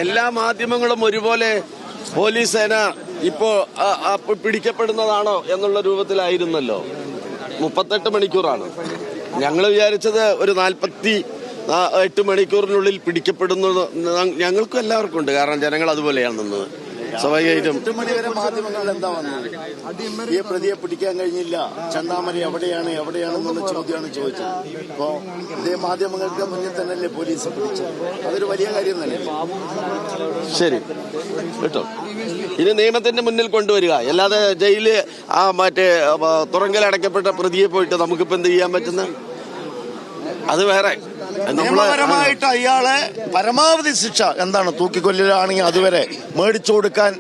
എല്ലാ മാധ്യമങ്ങളും ഒരുപോലെ പോലീസ് സേന ഇപ്പോ പിടിക്കപ്പെടുന്നതാണോ എന്നുള്ള രൂപത്തിലായിരുന്നല്ലോ. 38 മണിക്കൂറാണ്. ഞങ്ങൾ വിചാരിച്ചത് ഒരു 48 മണിക്കൂറിനുള്ളിൽ പിടിക്കപ്പെടുന്നത് ഞങ്ങൾക്കും എല്ലാവർക്കും ഉണ്ട്. കാരണം ജനങ്ങൾ അതുപോലെയാണ് നിന്നത്. സ്വാഭാവികമായിട്ടും 8 മണിവരെ മാധ്യമങ്ങളിൽ എന്താ വന്നത്? ഈ പ്രതിയെ പിടിക്കാൻ കഴിഞ്ഞില്ല, ചെന്താമര എവിടെയാണെന്നുള്ള ചോദ്യമാണ് ചോദിച്ചത്. ഇപ്പോ ഇതേ മാധ്യമങ്ങൾക്ക് മുന്നിൽ തന്നെയല്ലേ പോലീസ് പിടിച്ചത്. അതൊരു വലിയ കാര്യം തന്നെയല്ലേ. ശരി കേട്ടോ, ഇത് നിയമത്തിന്റെ മുന്നിൽ കൊണ്ടുവരിക. അല്ലാതെ ജയിലില് മറ്റേ തുറങ്കലടക്കപ്പെട്ട പ്രതിയെ പോയിട്ട് നമുക്കിപ്പോ എന്ത് ചെയ്യാൻ പറ്റുന്ന? അത് വേറെ. നിയമപരമായിട്ട് അയാളെ പരമാവധി ശിക്ഷ എന്താണ്, തൂക്കിക്കൊല്ലലാണെങ്കിൽ അതുവരെ മേടിച്ചു കൊടുക്കാൻ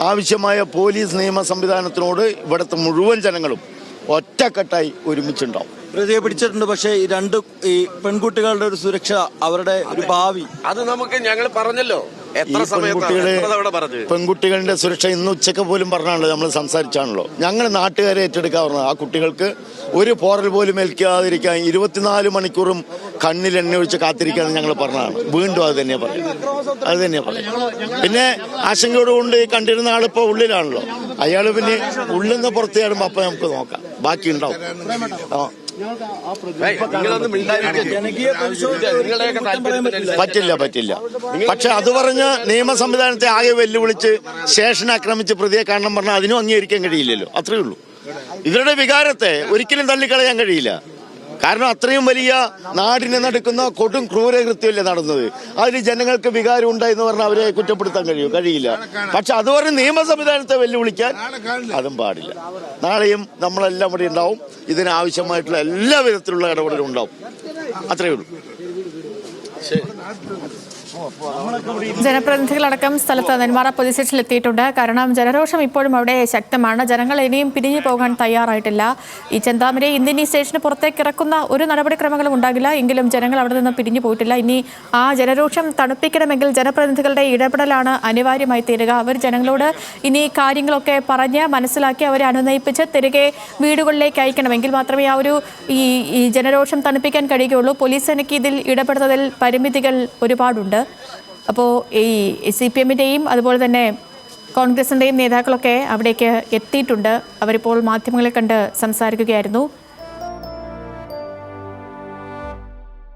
ആവശ്യമായ പോലീസ് നിയമ സംവിധാനത്തിനോട് ഇവിടുത്തെ മുഴുവൻ ജനങ്ങളും ഒറ്റക്കെട്ടായി ഒരുമിച്ചുണ്ടാവും. പ്രതിയെ പിടിച്ചിട്ടുണ്ട്. പക്ഷേ ഈ പെൺകുട്ടികളുടെ ഒരു സുരക്ഷ, അവരുടെ ഒരു ഭാവി, അത് നമുക്ക് ഞങ്ങൾ പറഞ്ഞല്ലോ. പെൺകുട്ടികളുടെ സുരക്ഷ ഇന്ന് ഉച്ചക്ക് പോലും പറഞ്ഞാണല്ലോ, നമ്മൾ സംസാരിച്ചാണല്ലോ. ഞങ്ങൾ നാട്ടുകാരെ ഏറ്റെടുക്കാൻ ആ കുട്ടികൾക്ക് ഒരു പോറൽ പോലും ഏൽക്കാതിരിക്കാൻ 24 മണിക്കൂറും കണ്ണിൽ എണ്ണ ഒഴിച്ച് കാത്തിരിക്കാൻ ഞങ്ങൾ പറഞ്ഞതാണ്. വീണ്ടും അത് തന്നെയാ പറയും. പിന്നെ ആശങ്കയോടുകൊണ്ട് കണ്ടിരുന്ന ആളിപ്പോ ഉള്ളിലാണല്ലോ. അയാൾ പിന്നെ ഉള്ളിൽ നിന്ന് പുറത്ത് ചാടുമ്പോ അപ്പൊ നമുക്ക് നോക്കാം, ബാക്കി ഉണ്ടാവും. പറ്റില്ല. പക്ഷെ അത് പറഞ്ഞ് നിയമ സംവിധാനത്തെ ആകെ വെല്ലുവിളിച്ച് സ്റ്റേഷൻ ആക്രമിച്ച് പ്രതിയെ കാണണം പറഞ്ഞാൽ അതിനും അംഗീകരിക്കാൻ കഴിയില്ലല്ലോ. അത്രയേ ഉള്ളൂ. ഇവരുടെ വികാരത്തെ ഒരിക്കലും തള്ളിക്കളയാൻ കഴിയില്ല. കാരണം അത്രയും വലിയ നാടിനെ നടക്കുന്ന കൊടും ക്രൂരകൃത്യമല്ലേ നടന്നത്. അതിന് ജനങ്ങൾക്ക് വികാരം ഉണ്ടായെന്ന് പറഞ്ഞാൽ അവരെ കുറ്റപ്പെടുത്താൻ കഴിയില്ല. പക്ഷെ അത് പറഞ്ഞ് നിയമ സംവിധാനത്തെ വെല്ലുവിളിക്കാൻ അതും പാടില്ല. നാളെയും നമ്മളെല്ലാം ഇവിടെ ഉണ്ടാവും. ഇതിനാവശ്യമായിട്ടുള്ള എല്ലാ വിധത്തിലുള്ള ഇടപെടലും ഉണ്ടാവും. അത്രയേ ഉള്ളൂ. ജനപ്രതിനിധികളടക്കം സ്ഥലത്ത് നെന്മാറ പോലീസ് സ്റ്റേഷനിൽ എത്തിയിട്ടുണ്ട്. കാരണം ജനരോഷം ഇപ്പോഴും അവിടെ ശക്തമാണ്. ജനങ്ങൾ ഇനിയും പിരിഞ്ഞു പോകാൻ തയ്യാറായിട്ടില്ല. ഈ ചെന്താമരയെ ഇന്നിനി സ്റ്റേഷന് പുറത്തേക്ക് ഇറക്കുന്ന ഒരു നടപടിക്രമങ്ങളും ഉണ്ടാകില്ല. എങ്കിലും ജനങ്ങൾ അവിടെ നിന്ന് പിരിഞ്ഞു പോയിട്ടില്ല. ഇനി ആ ജനരോഷം തണുപ്പിക്കണമെങ്കിൽ ജനപ്രതിനിധികളുടെ ഇടപെടലാണ് അനിവാര്യമായി തീരുക. അവർ ജനങ്ങളോട് ഇനി കാര്യങ്ങളൊക്കെ പറഞ്ഞ് മനസ്സിലാക്കി അവരെ അനുനയിപ്പിച്ച് തിരികെ വീടുകളിലേക്ക് അയക്കണമെങ്കിൽ മാത്രമേ ആ ഒരു ഈ ജനരോഷം തണുപ്പിക്കാൻ കഴിയുകയുള്ളൂ. പോലീസ് സേനയ്ക്ക് ഇതിൽ ഇടപെടുന്നതിൽ പരിമിതികൾ ഒരുപാടുണ്ട്. അപ്പോൾ ഈ CPM-ൻ്റെയും അതുപോലെ തന്നെ കോൺഗ്രസിൻ്റെയും നേതാക്കളൊക്കെ അവിടേക്ക് എത്തിയിട്ടുണ്ട്. അവരിപ്പോൾ മാധ്യമങ്ങളെ കണ്ട് സംസാരിക്കുകയായിരുന്നു.